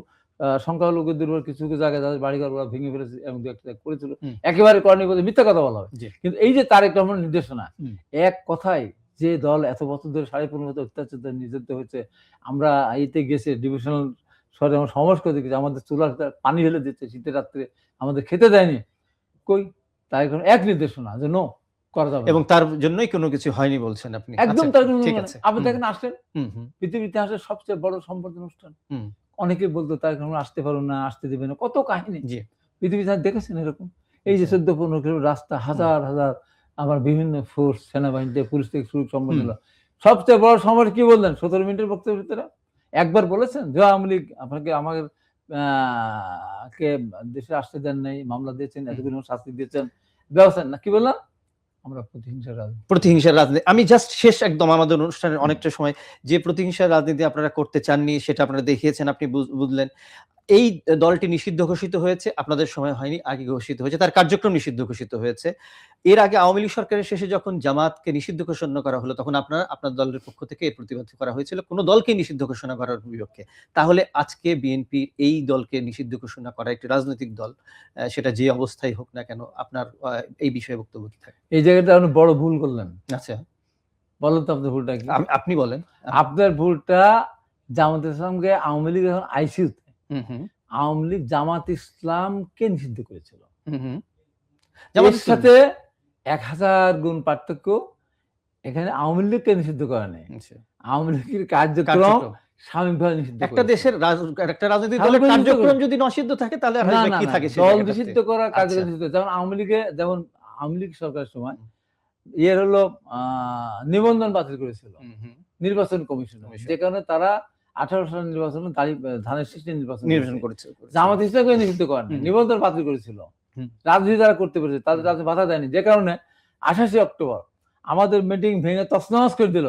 সংখ্যালঘুদের উপর কিছু কিছু জায়গায় যাদের বাড়িঘর ওরা ভেঙে ফেলেছে এবং 2-1টা করেছিল, একেবারে করেনি বলে মিথ্যা কথা বলা হবে। কিন্তু এই যে তারেক রহমানের নির্দেশনা, এক কথায় যে দল এত বছর ধরে 15.5 বছর অত্যাচার নির্যাতিত হয়েছে, আমরা এইতে গেছে ডিভিশনাল শহরে আমরা সমাবেশ করে দেখেছি, আমাদের চুলার পানি ঢেলে দিচ্ছে শীতের রাত্রে, আমাদের খেতে দেয়নি। কই তারেক রহমান এক নির্দেশনা যে নো করা যাবে, এবং তার জন্যই কোনো কিছু হয়নি বলছেন আপনি। একদম তার জন্য। আপনি দেখেন আসলেন পৃথিবীর ইতিহাসের সবচেয়ে বড় সম্বর্ধনা অনুষ্ঠান, অনেকে বলতো তারেক রহমান আসতে পারো না, আসতে দিবে না, কত কাহিনী পৃথিবীতে দেখেছেন এরকম। এই যে 14-15 কিলোমিটার রাস্তা, হাজার হাজার আমার বিভিন্ন ফোর্স, সেনাবাহিনীতে, পুলিশ থেকে শুরু সম্বর্ধনা। সবচেয়ে বড় সময় কি বললেন 17 মিনিটের বক্তব্যের ভিতরে? একবার বলেছেন যে আওয়ামী লীগ আপনাকে আমাদের কে দেশে আসতে দেন নাই, মামলা দিয়েছেন, এতগুলো শাস্তি দিয়েছেন, ব্যবস্থা না, কি বললাম আমরা প্রতিহিংসার রাজনীতি। আমি জাস্ট শেষ একদম আমাদের অনুষ্ঠানের অনেকটা সময়, যে প্রতিহিংসার রাজনীতি আপনারা করতে চাননি সেটা আপনারা দেখিয়েছেন, আপনি বুঝলেন। এই দলটি নিষিদ্ধ ঘোষিত হয়েছে, আপনাদের সময় হয়নি, আগে ঘোষিত হয়েছে, তার কার্যক্রম নিষিদ্ধ ঘোষিত হয়েছে। এর আগে আওয়ামী লীগ সরকারের শেষে যখন জামাতকে নিষিদ্ধ ঘোষণা করা হলো, তখন আপনার দলের পক্ষ থেকে এর প্রতিবাদ করা হয়েছিল কোন দলকে নিষিদ্ধ ঘোষণা করার বিপক্ষে। তাহলে আজকে বিএনপি এই দলকে নিষিদ্ধ ঘোষণা করা, একটি রাজনৈতিক দল, সেটা যে অবস্থায় হোক না কেন, আপনার এই বিষয়ে বক্তব্য কি থাকে? এই জায়গাটা আপনি বড় ভুল করলেন। আচ্ছা, বলেন তো আপনার ভুলটা কি? আপনি বলেন। আপনার ভুলটা জামাতে ইসলামকে আওয়ামী লীগ এখন আইসিইউতে, আওয়ামী লীগ জামাত ইসলামকে নিষিদ্ধ করেছিল। জামাতের সাথে 1000 গুণ পার্থক্য। এখানে আওয়ামী লীগকে নিষিদ্ধ করা নেই, আওয়ামী লীগের কার্যক্রম সাময়িকভাবে নিষিদ্ধ। একটা দেশের একটা রাজনৈতিক দলের কার্যক্রম যদি নিষিদ্ধ থাকে তাহলে আর কি থাকে? দল নিষিদ্ধ করা, কার্যক্রম নিষিদ্ধ। যেমন আওয়ামী লীগ সরকারের সময় ইয়ের হলো নিবন্ধন বাতিল করেছিল নির্বাচন কমিশন, যে কারণে তারা 18 সালের নির্বাচনে ধানের শীষে নির্বাচন করেছে। জামাত ইসলামকে নিষিদ্ধ করেন, নিবন্ধন বাতিল করেছিল, রাজনীতি যারা করতে পেরেছে তাদের রাজনীতি বাধা দেয়নি, যে কারণে 28 অক্টোবর আমাদের মিটিং ভেঙে তছনছ করে দিল।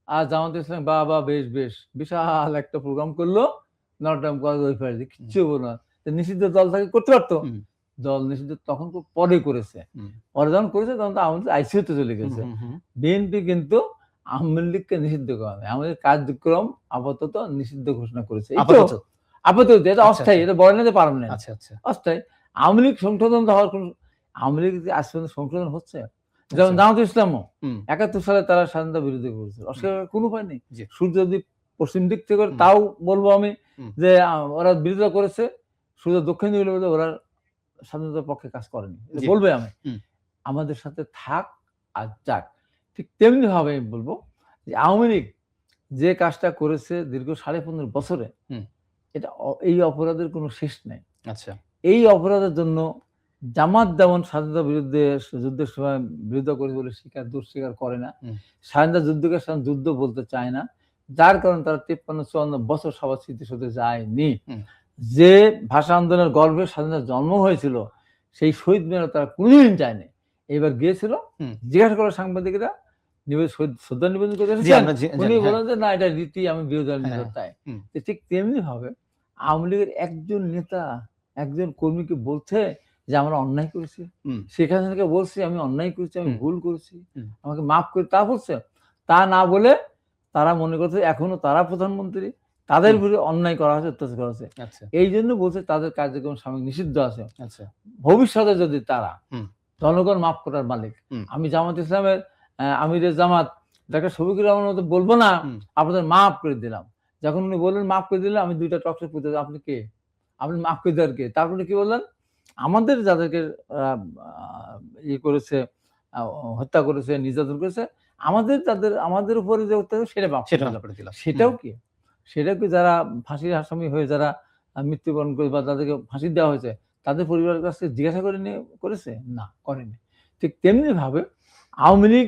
আর জামাত ইসলাম বাবা বেশ বেশ বিশাল একটা প্রোগ্রাম করলো, নটরডেম কলেজ, কিচ্ছু বলো না। নিষিদ্ধ দল থাকে করতে পারতো, দল নিষিদ্ধ তখন পরে করেছে, পরে যখন করেছে তখন তো আওয়ামী লীগ আইসিইউতে চলে গেছে। বিএনপি কিন্তু আওয়ামী লীগকে নিষিদ্ধ করা নেই, আমাদের কার্যক্রম আপাতত নিষিদ্ধ ঘোষণা করেছে। আপাতত এটা অস্থায়ী, এটা বলে নিতে পারবেন না, অস্থায়ী। আওয়ামী লীগ সংশোধন হওয়ার কোন, আওয়ামী লীগ আজ পর্যন্ত সংশোধন হচ্ছে? যেমন জামাত ইসলামও 71 সালে তারা স্বাধীনতা বিরোধী করেছিল, অস্বীকার কোনো উপায় নেই। সূর্য যদি পশ্চিম দিক থেকে, তাও বলবো আমি যে ওরা বিরোধিতা করেছে, সূর্য দক্ষিণ দিকে ওরা স্বাধীনতার পক্ষে কাজ করেনি, বলবে আমি। আমাদের সাথে থাক আর যাক। ঠিক তেমনি ভাবে আমি বলবো যে আওয়ামী লীগ যে কাজটা করেছে দীর্ঘ 15.5 বছরে, এটা এই অপরাধের কোনো শেষ নেই। আচ্ছা, এই অপরাধের জন্য জামাত যেমন স্বাধীনতা বিরুদ্ধে যুদ্ধের সময় বিরোধিতা করে বলে দুঃস্বীকার করে না, স্বাধীনতা যুদ্ধকে যুদ্ধ বলতে চায় না, যার কারণে তারা 53-54 বছর সবার স্মৃতিসৌধে যায়নি। যে ভাষা আন্দোলনের গর্ভে স্বাধীনতা জন্ম হয়েছিল সেই শহীদ মিনারে তারা কোনোদিন যায়নি। এবার গিয়েছিল, জিজ্ঞাসা করে সাংবাদিকরা শ্রদ্ধা নিবেদন করে, উনি বলেন যে না এটা রীতি, আমি বিরোধী তাই। ঠিক তেমনি ভাবে আওয়ামী লীগের একজন নেতা একজন কর্মীকে বলছে যে আমরা অন্যায় করেছি, সেখান থেকে বলছি আমি অন্যায় করেছি, আমি ভুল করেছি, আমাকে মাফ করে, তা বলছে। তা না বলে তারা মনে করছে এখনো তারা প্রধানমন্ত্রী, তাদের বিরুদ্ধে অন্যায় করা হয়েছে, অত্যাচার করা হয়েছে, এই জন্য বলছে তাদের কার্যক্রম সাময়িক নিষিদ্ধ আছে। ভবিষ্যতে যদি তারা, জনগণ মাফ করার মালিক। আমি জামাত ইসলামের আমিরের জামাত ডাক্তার শফিকুর রহমানের মতো বলবো না আপনাদের মাফ করে দিলাম। যখন উনি বললেন মাফ করে দিলাম, আমি 2টা টক শো করতে, আপনি কে, আপনি মাফ করে দেওয়ার কে? তারপরে কি বললেন, আমাদের যাদেরকে করেছে, হত্যা করেছে, নির্যাতন করেছে, আমাদের উপরে যে অত্যাচার সেটা মাফ করে দিলাম। সেটাও কি, সেটা কি যারা ফাঁসির আসামি হয়ে যারা মৃত্যুবরণ করে বা তাদেরকে ফাঁসি দেওয়া হয়েছে তাদের পরিবারের কাছে জিজ্ঞাসা করে নিয়ে করেছে? না, করেনি। ঠিক তেমনি ভাবে আওয়ামী লীগ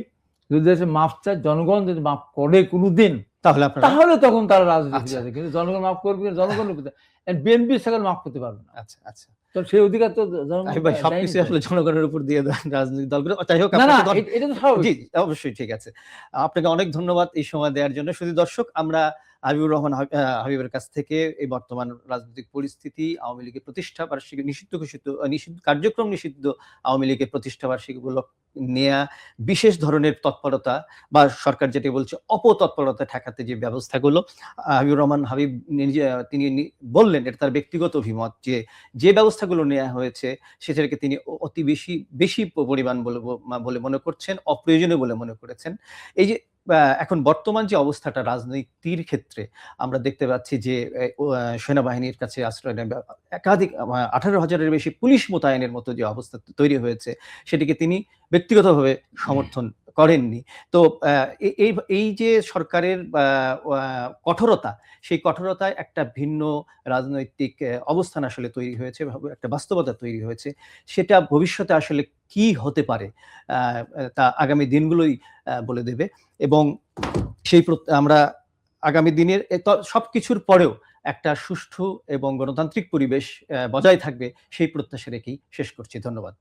যদি দেশে মাফ চায়, জনগণ যদি মাফ করে কোনোদিন, তাহলে তখন তারা রাজনীতি, কিন্তু জনগণ মাফ করবে, জনগণ বিএনপি সেখানে মাফ করতে পারবে না। আচ্ছা আচ্ছা। তো সেই অধিকার তো ভাই সবকিছু আসলে জনগণের উপর দিয়ে দেন রাজনৈতিক দলগুলো। যাই হোক, এটা তো স্বাভাবিক। জি, অবশ্যই, ঠিক আছে। আপনাকে অনেক ধন্যবাদ এই সময় দেওয়ার জন্য। শুধু দর্শক, আমরা হাবিবুর রহমান হাবিবের কাছ থেকে এই বর্তমান রাজনৈতিক পরিস্থিতি, আওয়ামী লীগের প্রতিষ্ঠা বার্ষিকী, নিষিদ্ধ কার্যক্রম নিষিদ্ধ আওয়ামী লীগের প্রতিষ্ঠা বার্ষিকী নেয়া বিশেষ ধরনের তৎপরতা বা সরকার যেটা বলছে অপতৎপরতা ঠেকাতে যে ব্যবস্থাগুলো হাবিবুর রহমান হাবিব তিনি বললেন, এটা তার ব্যক্তিগত অভিমত, যে ব্যবস্থাগুলো নেওয়া হয়েছে সেটাকে তিনি অতি বেশি পরিমাণ বলে মনে করছেন, অপ্রয়োজনীয় বলে মনে করেছেন। এই যে এখন বর্তমান যে অবস্থাটা রাজনীতির ক্ষেত্রে আমরা দেখতে পাচ্ছি যে সেনাবাহিনীর কাছে আশ্রয় নেবে একাধিক 18,000-এর বেশি পুলিশ মোতায়েনের মতো যে অবস্থা তৈরি হয়েছে, সেটিকে তিনি ব্যক্তিগতভাবে সমর্থন করেননি। তো এই যে সরকারের কঠোরতা, সেই কঠোরতায় একটা ভিন্ন রাজনৈতিক অবস্থান আসলে তৈরি হয়েছে, একটা বাস্তবতা তৈরি হয়েছে। সেটা ভবিষ্যতে আসলে কি হতে পারে তা আগামী দিনগুলোই বলে দেবে। এবং আমরা আগামী দিনের সবকিছুর পরেও একটা সুষ্ঠু এবং গণতান্ত্রিক পরিবেশ বজায় থাকবে, সেই প্রত্যাশা রেখেই শেষ করছি। ধন্যবাদ।